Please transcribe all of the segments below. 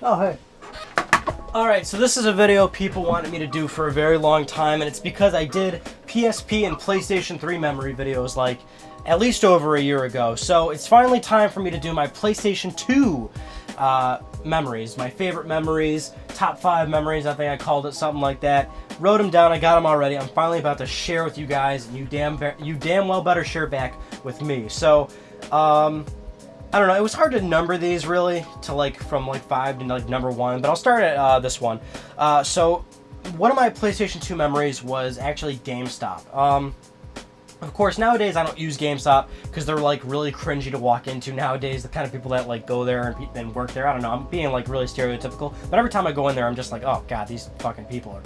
Oh, hey. Alright, so this is a video people wanted me to do for a very long time, and it's because I did PSP and PlayStation 3 memory videos like at least over a year ago. So it's finally time for me to do my PlayStation 2 memories, my favorite memories, top 5 memories, I think I called it, something like that. Wrote them down, I got them already. I'm finally about to share with you guys, and you damn well better share back with me. So, I don't know, it was hard to number these really, to like from like 5 to like number 1, but I'll start at this one. So one of my PlayStation 2 memories was actually GameStop. Of course, nowadays I don't use GameStop because they're like really cringy to walk into nowadays. The kind of people that like go there and work there. I don't know, I'm being like really stereotypical, but every time I go in there I'm just like, oh god, these fucking people are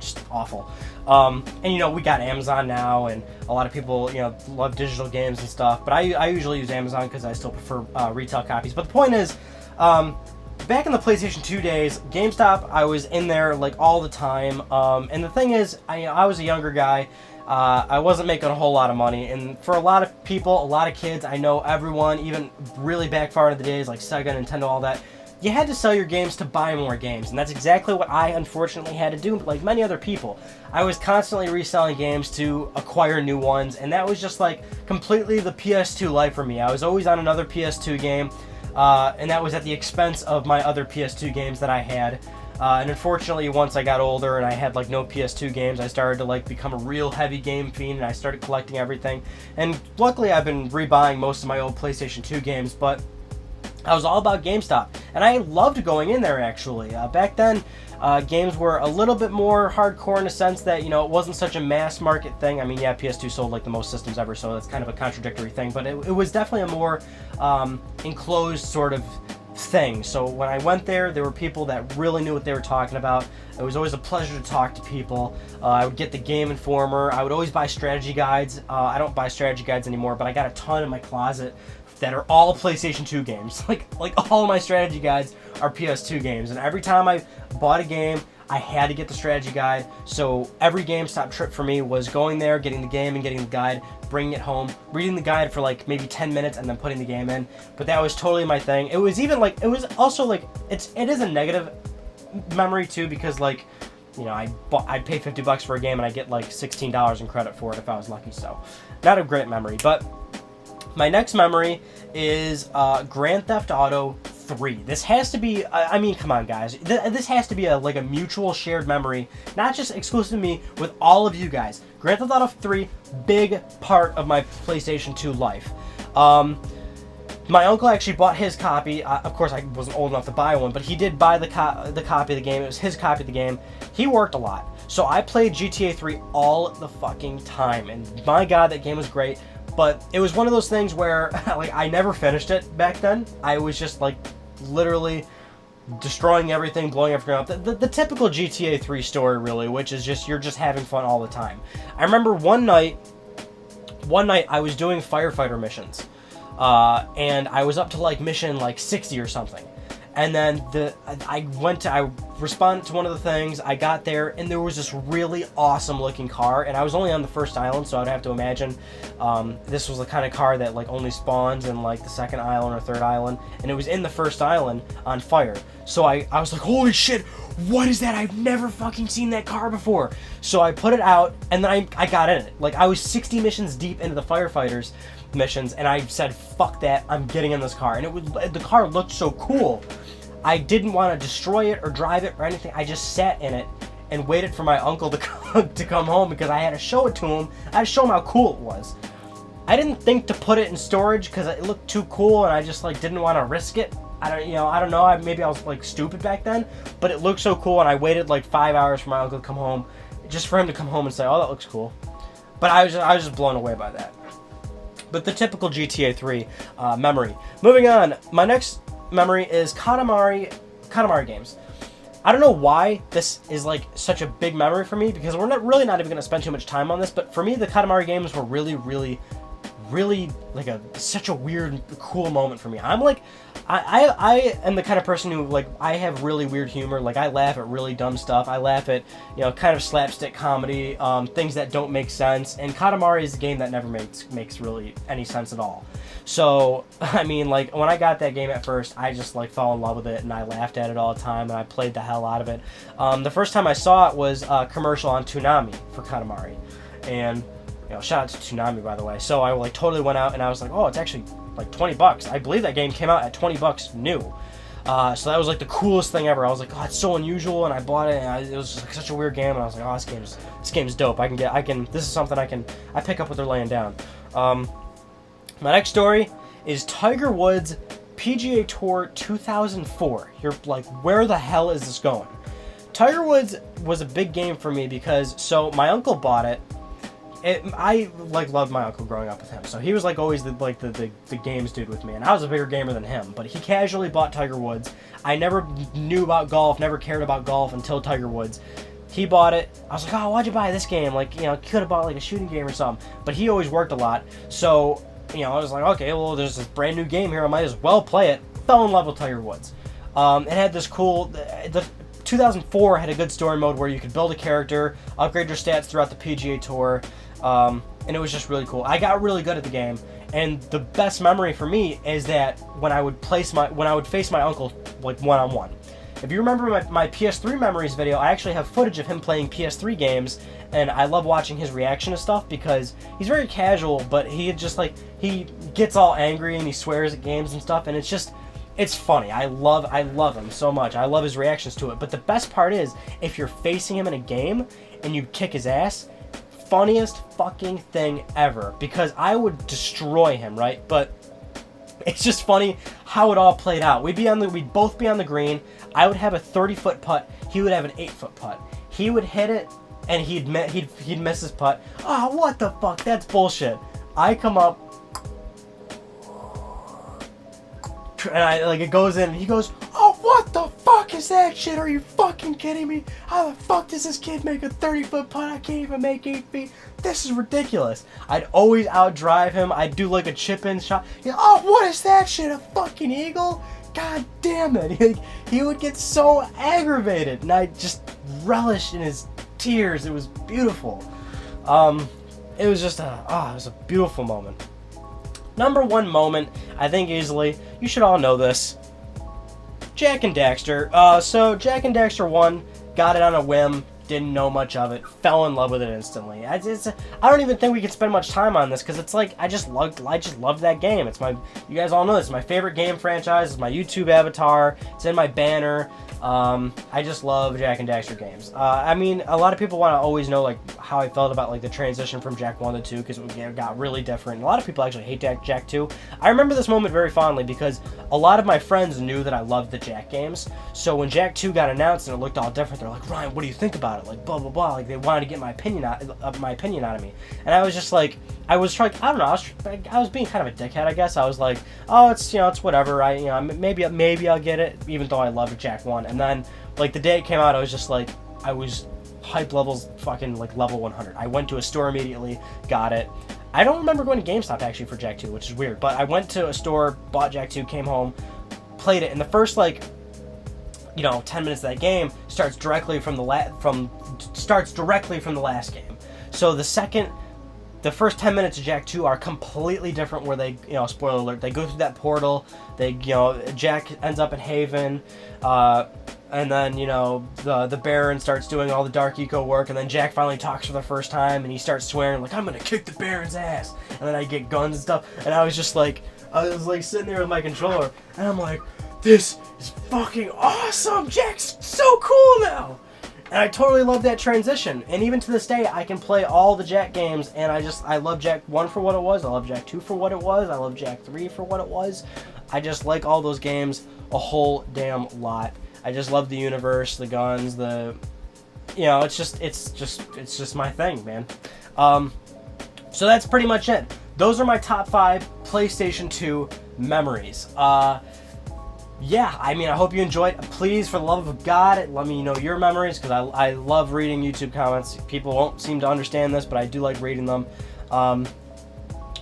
just awful. And you know, we got Amazon now, and a lot of people, you know, love digital games and stuff, but I usually use Amazon because I still prefer retail copies. But the point is, back in the PlayStation 2 days, GameStop, I was in there like all the time, and the thing is, I was a younger guy. I wasn't making a whole lot of money, and for a lot of people, a lot of kids, I know everyone, even really back far into the days like Sega, Nintendo, all that, you had to sell your games to buy more games, and that's exactly what I unfortunately had to do, like many other people. I was constantly reselling games to acquire new ones, and that was just like completely the PS2 life for me. I was always on another PS2 game, and that was at the expense of my other PS2 games that I had. And unfortunately, once I got older and I had like no PS2 games, I started to like become a real heavy game fiend, and I started collecting everything. And luckily, I've been rebuying most of my old PlayStation 2 games, but I was all about GameStop, and I loved going in there actually. Back then, games were a little bit more hardcore in the sense that, you know, it wasn't such a mass market thing. I mean, yeah, PS2 sold like the most systems ever, so that's kind of a contradictory thing, but it was definitely a more enclosed sort of thing. So when I went there were people that really knew what they were talking about. It was always a pleasure to talk to people. I would get the Game Informer. I would always buy strategy guides. I don't buy strategy guides anymore, but I got a ton in my closet that are all PlayStation 2 games. Like all of my strategy guides are PS2 games, and every time I bought a game, I had to get the strategy guide. So every GameStop trip for me was going there, getting the game and getting the guide, bringing it home, reading the guide for like maybe 10 minutes, and then putting the game in. But that was totally my thing. It was even like, it was also like, it is a negative memory too, because like, you know, I'd pay $50 for a game and I get like $16 in credit for it if I was lucky. So not a great memory. But my next memory is Grand Theft Auto 3. This has to be, I mean, come on guys, this has to be like a mutual shared memory, not just exclusive to me, with all of you guys. Grand Theft Auto 3, big part of my PlayStation 2 life. My uncle actually bought his copy. Of course, I wasn't old enough to buy one, but he did buy the copy of the game. It was his copy of the game. He worked a lot, so I played GTA 3 all the fucking time, and my god, that game was great. But it was one of those things where like I never finished it back then. I was just like literally destroying everything, blowing everything up. The typical GTA 3 story really, which is just you're just having fun all the time. I remember one night I was doing firefighter missions, and I was up to like mission like 60 or something. And then I responded to one of the things, I got there, and there was this really awesome looking car, and I was only on the first island, so I'd have to imagine this was the kind of car that like only spawns in like the second island or third island, and it was in the first island on fire. So I was like, holy shit, what is that? I've never fucking seen that car before. So I put it out, and then I got in it. Like I was 60 missions deep into the firefighters missions, and I said, fuck that, I'm getting in this car. And the car looked so cool. I didn't want to destroy it or drive it or anything. I just sat in it and waited for my uncle to come home, because I had to show it to him. I had to show him how cool it was. I didn't think to put it in storage because it looked too cool, and I just like didn't want to risk it. I don't know. Maybe I was like stupid back then, but it looked so cool, and I waited like 5 hours for my uncle to come home, just for him to come home and say, "Oh, that looks cool." But I was just blown away by that. But the typical GTA 3 memory. Moving on, my next memory is Katamari games. I don't know why this is like such a big memory for me, because we're not even going to spend too much time on this, but for me the Katamari games were really, really, really like such a weird, cool moment for me. I'm like, I am the kind of person who, like, I have really weird humor. Like, I laugh at really dumb stuff. I laugh at, you know, kind of slapstick comedy, things that don't make sense. And Katamari is a game that never makes really any sense at all. So, I mean, like, when I got that game at first, I just, like, fell in love with it, and I laughed at it all the time, and I played the hell out of it. The first time I saw it was a commercial on Toonami for Katamari. And, you know, shout out to Toonami, by the way. So I, like, totally went out, and I was like, oh, it's actually, like, 20 bucks. I believe that game came out at 20 bucks new. So that was, like, the coolest thing ever. I was like, oh, it's so unusual, and I bought it, and it was just, like, such a weird game, and I was like, oh, this game's dope. This is something I pick up what they're laying down. My next story is Tiger Woods PGA Tour 2004. You're like, where the hell is this going? Tiger Woods was a big game for me because, so my uncle bought it. I like loved my uncle growing up with him, so he was like always the games dude with me, and I was a bigger gamer than him. But he casually bought Tiger Woods. I never knew about golf, never cared about golf until Tiger Woods. He bought it. I was like, oh, why'd you buy this game? Like, you know, could have bought like a shooting game or something. But he always worked a lot, so, you know, I was like, okay, well, there's this brand new game here. I might as well play it. Fell in love with Tiger Woods. It had this cool... The 2004 had a good story mode where you could build a character, upgrade your stats throughout the PGA Tour, and it was just really cool. I got really good at the game, and the best memory for me is that when I would face my uncle, like, one-on-one. If you remember my PS3 Memories video, I actually have footage of him playing PS3 games, and I love watching his reaction to stuff because he's very casual, but he gets all angry and he swears at games and stuff, and it's funny. I love him so much. I love his reactions to it. But the best part is, if you're facing him in a game and you kick his ass, funniest fucking thing ever, because I would destroy him, right? But it's just funny how it all played out. We'd both be on the green. I would have a 30-foot putt. He would have an 8-foot putt. He would hit it, and he'd miss his putt. Oh, what the fuck? That's bullshit. I come up, and it goes in, and he goes, oh, what the fuck is that shit? Are you fucking kidding me? How the fuck does this kid make a 30-foot putt? I can't even make 8 feet. This is ridiculous. I'd always outdrive him. I'd do like a chip-in shot. Oh, what is that shit? A fucking eagle? God damn it. He would get so aggravated, and I just relished in his tears. It was beautiful. It was just it was a beautiful moment. Number one moment, I think easily, you should all know this, Jak and Daxter. So Jak and Daxter 1, got it on a whim, didn't know much of it, fell in love with it instantly. I don't even think we could spend much time on this because it's like I just loved that game. You guys all know this. It's my favorite game franchise. It's my YouTube avatar. It's in my banner. I just love Jak and Daxter games. I mean, a lot of people want to always know like how I felt about like the transition from Jak 1 to 2 because it got really different. A lot of people actually hate Jak 2. I remember this moment very fondly because a lot of my friends knew that I loved the Jak games. So when Jak 2 got announced and it looked all different, they're like, Ryan, what do you think about it? Like blah blah blah. Like they wanted to get my opinion out of me, and I was just like, I was trying. I don't know. I was being kind of a dickhead, I guess. I was like, oh, it's it's whatever. Maybe I'll get it, even though I loved Jak 1. And then like the day it came out, I was just like, I was hype levels fucking like level 100. I went to a store immediately, got it. I don't remember going to GameStop actually for Jak 2, which is weird. But I went to a store, bought Jak 2, came home, played it, and the first 10 minutes of that game starts directly from the last game. So the first 10 minutes of Jak 2 are completely different where they, spoiler alert, they go through that portal, Jak ends up in Haven, and then, the Baron starts doing all the Dark Eco work, and then Jak finally talks for the first time, and he starts swearing, like, I'm gonna kick the Baron's ass, and then I get guns and stuff, and I was sitting there with my controller, and I'm like, this is fucking awesome! Jak's so cool now! And I totally love that transition. And even to this day, I can play all the Jak games, and I love Jak 1 for what it was, I love Jak 2 for what it was, I love Jak 3 for what it was. I just like all those games a whole damn lot. I just love the universe, the guns, it's just my thing, man. So that's pretty much it. Those are my top 5 PlayStation 2 memories. Yeah, I mean, I hope you enjoyed. Please, for the love of God, let me know your memories, because I love reading YouTube comments. People won't seem to understand this, but I do like reading them.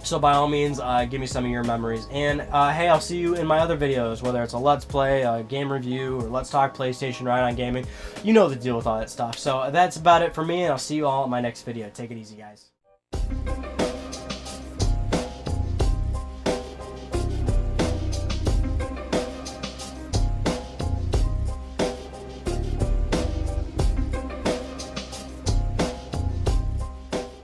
So by all means, give me some of your memories. And hey, I'll see you in my other videos, whether it's a Let's Play, a game review, or Let's Talk PlayStation Right on Gaming. You know the deal with all that stuff. So that's about it for me, and I'll see you all in my next video. Take it easy, guys.